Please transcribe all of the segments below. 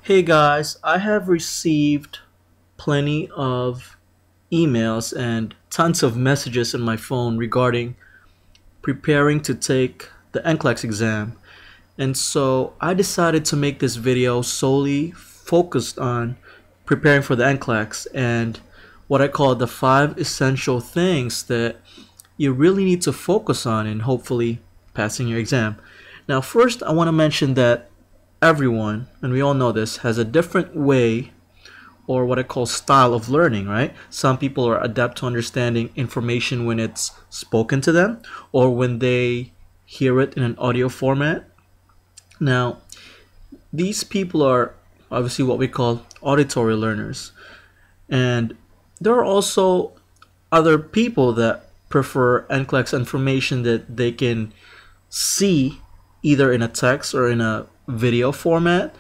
Hey guys, I have received plenty of emails and tons of messages on my phone regarding preparing to take the NCLEX exam. And so I decided to make this video solely focused on preparing for the NCLEX and what I call the 5 essential things that you really need to focus on in hopefully passing your exam. Now, first, I want to mention that everyone, and we all know this, has a different way or what I call style of learning, right? Some people are adept to understanding information when it's spoken to them or when they hear it in an audio format. Now, these people are obviously what we call auditory learners. And there are also other people that prefer NCLEX information that they can see either in a text or in a video format.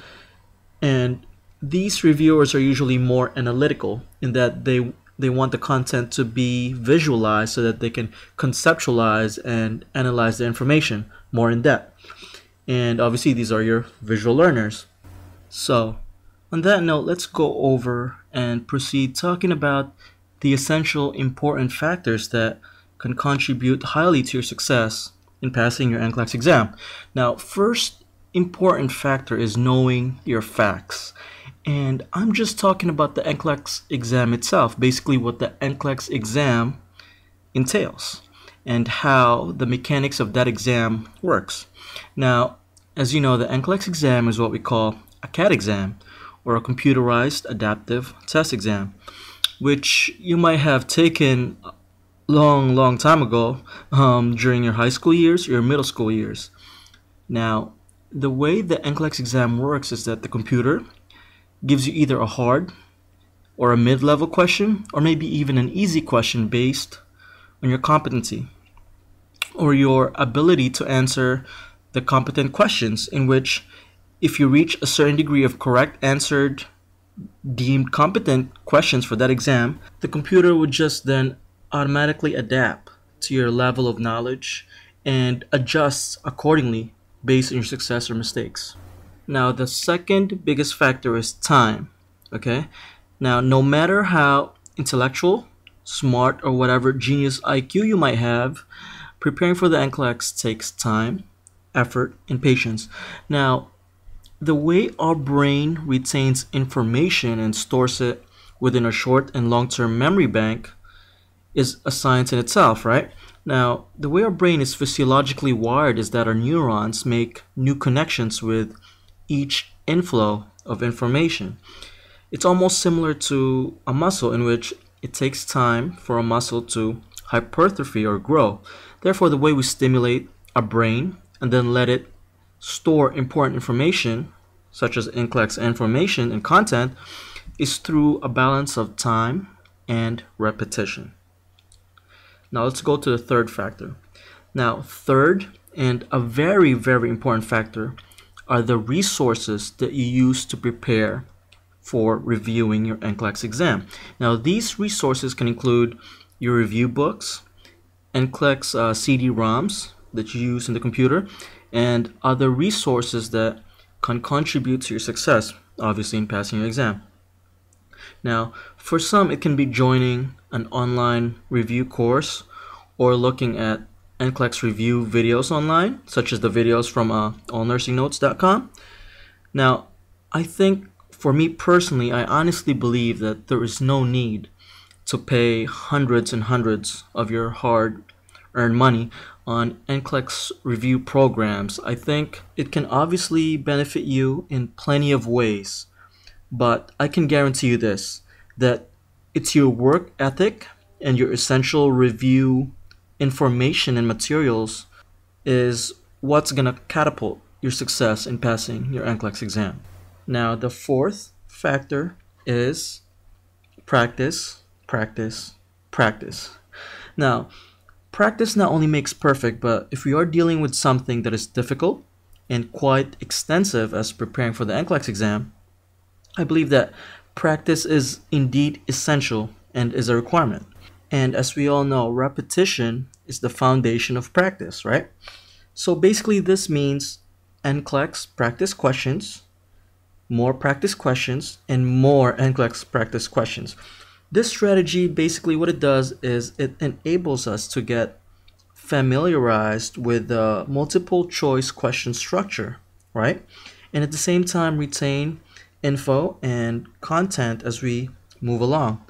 And these reviewers are usually more analytical in that they want the content to be visualized so that they can conceptualize and analyze the information more in depth. And obviously these are your visual learners. So on that note, let's go over and proceed talking about the essential important factors that can contribute highly to your success in passing your NCLEX exam. Now, first important factor is knowing your facts. And I'm just talking about the NCLEX exam itself, basically what the NCLEX exam entails and how the mechanics of that exam works. Now, as you know, the NCLEX exam is what we call a CAT exam, or a computerized adaptive test exam, which you might have taken long time ago during your high school years or your middle school years. Now, the way the NCLEX exam works is that the computer gives you either a hard or a mid-level question, or maybe even an easy question based on your competency or your ability to answer the competent questions, in which if you reach a certain degree of correct answered deemed competent questions for that exam, the computer would just then automatically adapt to your level of knowledge and adjusts accordingly based on your success or mistakes. Now, the second biggest factor is time. Okay? Now, no matter how intellectual, smart, or whatever genius IQ you might have, preparing for the NCLEX takes time, effort, and patience. Now, the way our brain retains information and stores it within a short and long-term memory bank is a science in itself, right? Now, the way our brain is physiologically wired is that our neurons make new connections with each inflow of information. It's almost similar to a muscle, in which it takes time for a muscle to hypertrophy or grow. Therefore, the way we stimulate our brain and then let it store important information, such as NCLEX information and content, is through a balance of time and repetition. Now let's go to the third factor. Now, third and a very important factor are the resources that you use to prepare for reviewing your NCLEX exam. Now, these resources can include your review books, NCLEX CD-ROMs that you use in the computer, and other resources that can contribute to your success, obviously, in passing your exam. Now, for some, it can be joining an online review course or looking at NCLEX review videos online, such as the videos from allnursingnotes.com. Now, I think for me personally, I honestly believe that there is no need to pay hundreds and hundreds of your hard-earned money on NCLEX review programs. I think it can obviously benefit you in plenty of ways, but I can guarantee you this, that it's your work ethic and your essential review information and materials is what's going to catapult your success in passing your NCLEX exam. Now, the fourth factor is practice. Now, practice not only makes perfect, but if you are dealing with something that is difficult and quite extensive as preparing for the NCLEX exam, I believe that practice is indeed essential and is a requirement. And as we all know, repetition is the foundation of practice, right? So basically this means NCLEX practice questions more practice questions, and more NCLEX practice questions. This strategy, basically what it does is it enables us to get familiarized with the multiple choice question structure, right? And at the same time retain info and content as we move along.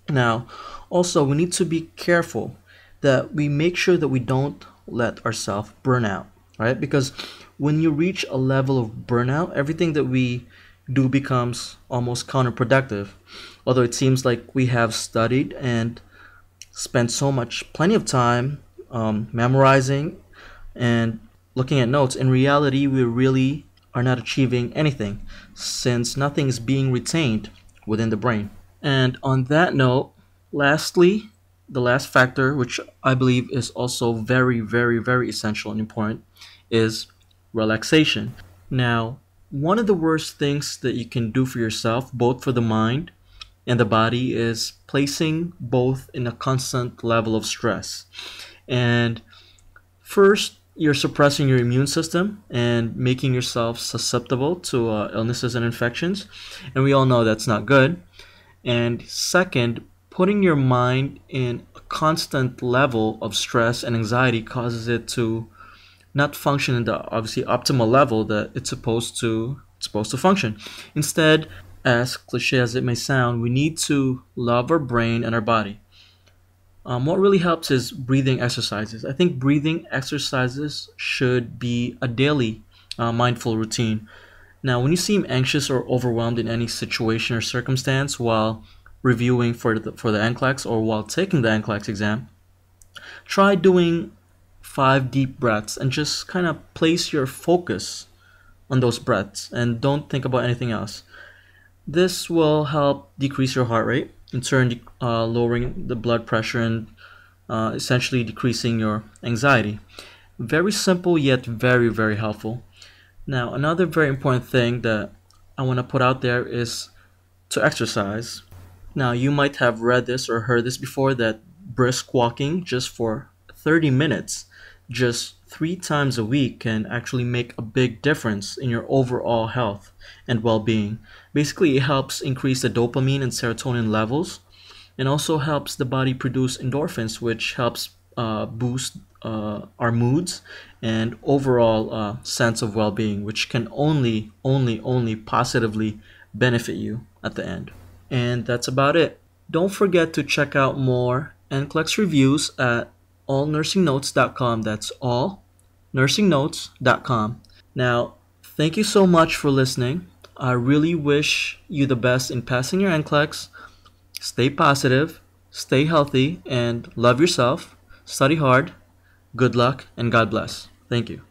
Now, also we need to be careful that we make sure that we don't let ourselves burn out, right? Because when you reach a level of burnout, everything that we do becomes almost counterproductive. Although it seems like we have studied and spent plenty of time memorizing and looking at notes, in reality, we really are not achieving anything since nothing is being retained within the brain. And on that note, lastly, the last factor, which I believe is also very, very, very essential and important, is relaxation. Now, one of the worst things that you can do for yourself, both for the mind and the body, is placing both in a constant level of stress. And first, you're suppressing your immune system and making yourself susceptible to illnesses and infections. And we all know that's not good. And second, putting your mind in a constant level of stress and anxiety causes it to not function in the obviously optimal level that it's supposed to function. Instead, as cliche as it may sound, we need to love our brain and our body. What really helps is breathing exercises. I think breathing exercises should be a daily mindful routine. Now, when you seem anxious or overwhelmed in any situation or circumstance while reviewing for the NCLEX or while taking the NCLEX exam, try doing 5 deep breaths and just kind of place your focus on those breaths and don't think about anything else. This will help decrease your heart rate, in turn lowering the blood pressure and essentially decreasing your anxiety. Very simple yet very, very helpful. Now, another very important thing that I want to put out there is to exercise. Now, you might have read this or heard this before, that brisk walking just for 30 minutes, just 3 times a week, can actually make a big difference in your overall health and well-being. Basically, it helps increase the dopamine and serotonin levels and also helps the body produce endorphins, which helps boost our moods and overall sense of well-being, which can only positively benefit you at the end. And that's about it. Don't forget to check out more NCLEX reviews at allnursingnotes.com. That's allnursingnotes.com. Now, thank you so much for listening. I really wish you the best in passing your NCLEX. Stay positive, stay healthy, and love yourself. Study hard. Good luck, and God bless. Thank you.